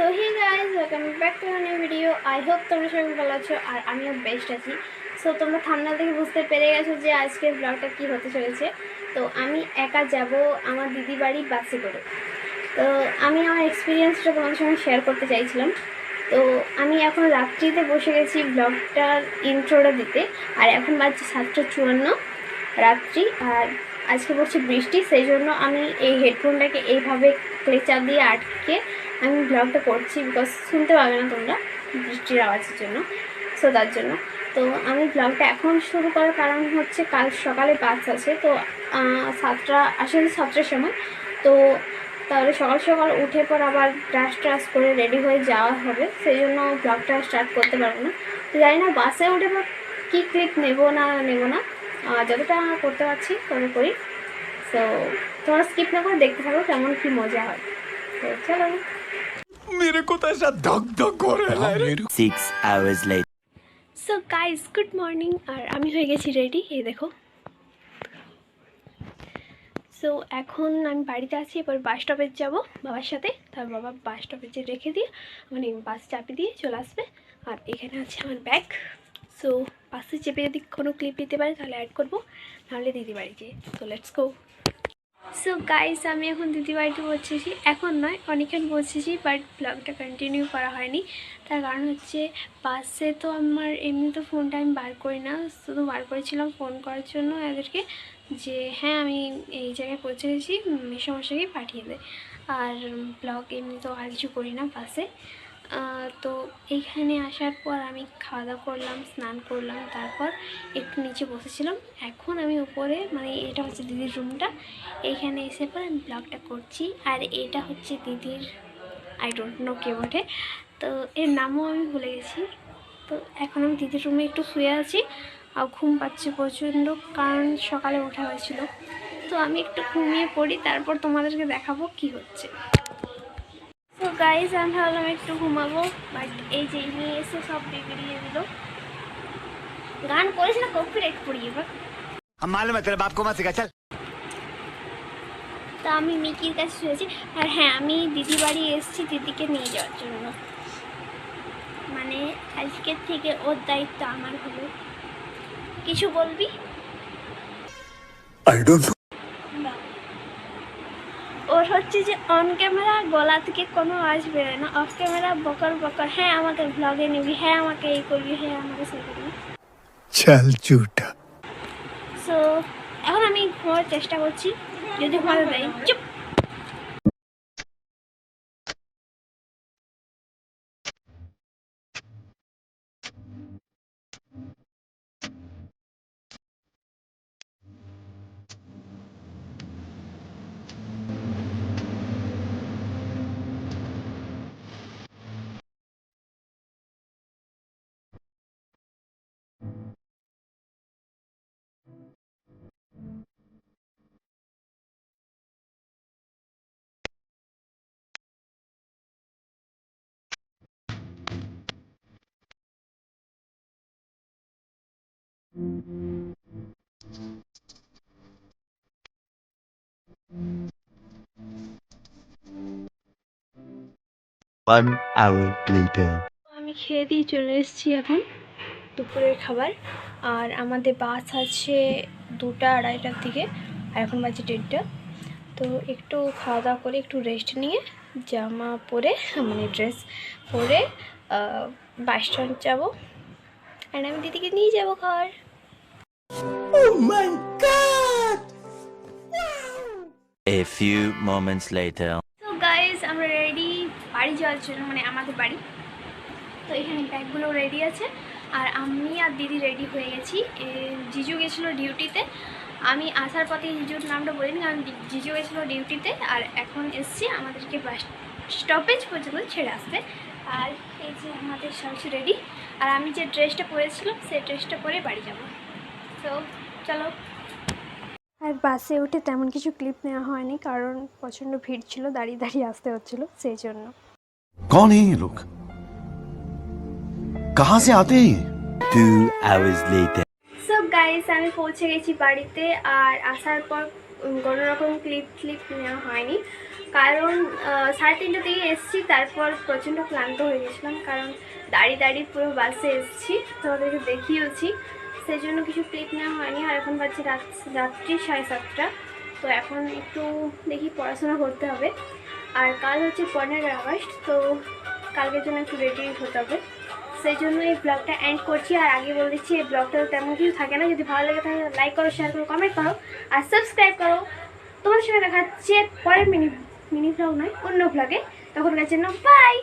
So hey guys, welcome back to new video. I hope তোমরা সবাই ভালো আছো আর আমিও বেস্ট আছি। সো তোমরা থাম্বনেল থেকে বুঝতে পেরে গেছো যে আজকের ব্লগটা কী হতে চলেছে। তো আমি একা যাব আমার দিদি বাড়ি বাসে করে। তো আমি আমার এক্সপিরিয়েন্সটা তোমাদের সঙ্গে শেয়ার করতে চাইছিলাম। তো আমি এখন রাত্রিতে বসে গেছি ব্লগটার ইন্ট্রোটা দিতে। আর এখন বাজছে 7:54 রাত্রি। আর আজকে পড়ছে বৃষ্টি, সেই জন্য আমি এই হেডফোনটাকে এইভাবে ক্লেচার দিয়ে আটকে আমি ব্লগটা করছি, বিকজ শুনতে পাবে না তোমরা বৃষ্টির আওয়াজের জন্য। সো তার জন্য তো আমি ব্লগটা এখন শুরু করার কারণ হচ্ছে কাল সকালে বাস আছে। তো 7টার সময়। তো তাহলে সকাল সকাল উঠে পর আবার ব্রাশ করে রেডি হয়ে যাওয়া হবে, সেই জন্য ব্লগটা স্টার্ট করতে পারবো না। তো জানি না বাসে উঠে পর কী ক্লিপ নেবো না যতটা করতে পারছি তবে করি। সো তোমরা স্কিপ না করে দেখতে থাকো কেমন কী মজা হয়। তো চলো। मेरे को तो ऐसा धक धक हो रहा है। 6 hours later. So guys, good morning. আর আমি হয়ে গেছি রেডি, এই দেখো। সো এখন আমি বাড়িতে আছি, এবার বাস স্টপে যাবো বাবার সাথে। তারপর বাবা বাস স্টপে যে রেখে দিয়ে মানে বাস চাপি দিয়ে চলে আসবে। আর এখানে আছে আমার ব্যাগ। সো বাসে চেপে যদি কোনো ক্লিপ দিতে পারি তাহলে অ্যাড করবো, নাহলে দিদি বাড়ি যেয়ে। তো লেটস গো। সো গাইস, আমি এখন দিদি বাড়িতে পৌঁছেছি। এখন নয়, অনেকক্ষণ পৌঁছেছি, বাট ব্লগটা কন্টিনিউ করা হয়নি। তার কারণ হচ্ছে বাসে তো আমার এমনি তো ফোনটা আমি বার করি না, শুধু বার করেছিলাম ফোন করার জন্য এদেরকে যে হ্যাঁ আমি এই জায়গায় পৌঁছে গেছি, মেসোমশাইকে পাঠিয়ে দেয়। আর ব্লগ এমনি তো আর কিছু করি না বাসে। তো এইখানে আসার পর আমি খাওয়া দাওয়া করলাম, স্নান করলাম, তারপর একটু নিচে বসেছিলাম। এখন আমি উপরে, মানে এটা হচ্ছে দিদির রুমটা, এইখানে এসে পর আমি ব্লগটা করছি। আর এটা হচ্ছে দিদির, আই ডোন্ট নো কে বটে, তো এর নামও আমি ভুলে গেছি। তো এখন আমি দিদির রুমে একটু শুয়ে আছি আর ঘুম পাচ্ছে প্রচণ্ড, কারণ সকালে ওঠা হয়েছিল। তো আমি একটু ঘুমিয়ে পড়ি, তারপর তোমাদেরকে দেখাবো কি হচ্ছে। তো গাইজ, আমি ভাবলাম একটু ঘুমাবো, বাট এই যে নিয়ে এসে সব বিগড়িয়ে দিল। গান করিস না, কপিরাইট পড়িয়ে বা। हम मालूम है तेरे बाप को मत सिखा चल। তা আমি মিকির কাছে শুয়েছি। আর হ্যাঁ, আমি দিদি বাড়ি এসেছি দিদিকে নিয়ে যাওয়ার জন্য, মানে আজকের থেকে ওর দায়িত্ব আমার হলো। কিছু বলবি? I don't know. ওর হচ্ছে যে অন ক্যামেরা গলা থেকে কোনো আওয়াজ বেরোয় না, অফ ক্যামেরা বকর বকর, হ্যাঁ আমাকে ব্লগে নিবি, হ্যাঁ আমাকে এই করবি, হ্যাঁ আমাকে সেই করবি। चल झूठा। সো এখন আমি ঘুমার চেষ্টা করছি, যদি ঘুমাতে দেয়। চুপ। One hour later. আমি খেয়ে দিয়ে চলে এসেছি এখন দুপুরের খাবার। আর আমাদের বাস আছে 2টা-2:30টার দিকে, আর এখন বাজে 1:30। তো একটু খাওয়া দাওয়া করে একটু রেস্ট নিয়ে জামা পরে, মানে ড্রেস পরে বাস স্ট্যান্ড যাবো। আর আমি দিদিকে নিয়ে যাবো ঘর। Oh my God! A few moments later. তো গাইজ, আমরা রেডি বাড়ি যাওয়ার জন্য, মানে আমাদের বাড়ি। তো এখানে ব্যাগগুলো রেডি আছে, আর আমি আর দিদি রেডি হয়ে গেছি। জিজু গেছিলো ডিউটিতে, আমি আসার পথে জিজুর নামটা বলিনি কারণ জিজু গেছিলো ডিউটিতে। আর এখন এসছি আমাদেরকে বাস স্টপেজ পর্যন্ত ছেড়ে আসতে। আর এই যে আমাদের সব রেডি, আর আমি যে ড্রেসটা পরেছিলাম সেই ড্রেসটা পরে বাড়ি যাব। তো চলো। আর বাসে উঠে তেমন কিছু ক্লিপ নেওয়া হয়নি, কারণ প্রচণ্ড ভিড় ছিল, দাঁড়িয়ে দাঁড়িয়ে আসতে হচ্ছিলো, সেই জন্য। कौन है ये लोग? कहाँ से आते हैं ये? 2 hours later. সো গাইস, আমি পৌঁছে গেছি বাড়িতে। আর আসার পর কোনো রকম ক্লিপ নেওয়া হয়নি, কারণ 3:30 থেকে এসেছি, তারপর প্রচণ্ড ক্লান্ত হয়ে গেছিলাম, কারণ দাঁড়িয়ে পুরো বাসে এসেছি, তোমাদেরকে দেখিয়েছি, সেই জন্য কিছু ক্লিপ নেওয়া হয়নি। আর এখন বাজছে রাত্রি 7:30। তো এখন একটু দেখি পড়াশোনা করতে হবে। আর কাল হচ্ছে 15 আগস্ট, তো কালকের জন্য একটু রেডি হতে হবে, সেই জন্য এই ব্লগটা এন্ড করছি। আর আগে বলে দিচ্ছি, এই ব্লগটা তেমন কিছু থাকে না, যদি ভালো লাগে তাহলে লাইক করো, শেয়ার করো, কমেন্ট করো আর সাবস্ক্রাইব করো। তোমাদের সঙ্গে দেখা হচ্ছে পরের মিনি ব্লগ নয়, অন্য ব্লগে। তখনকার জন্য বাই।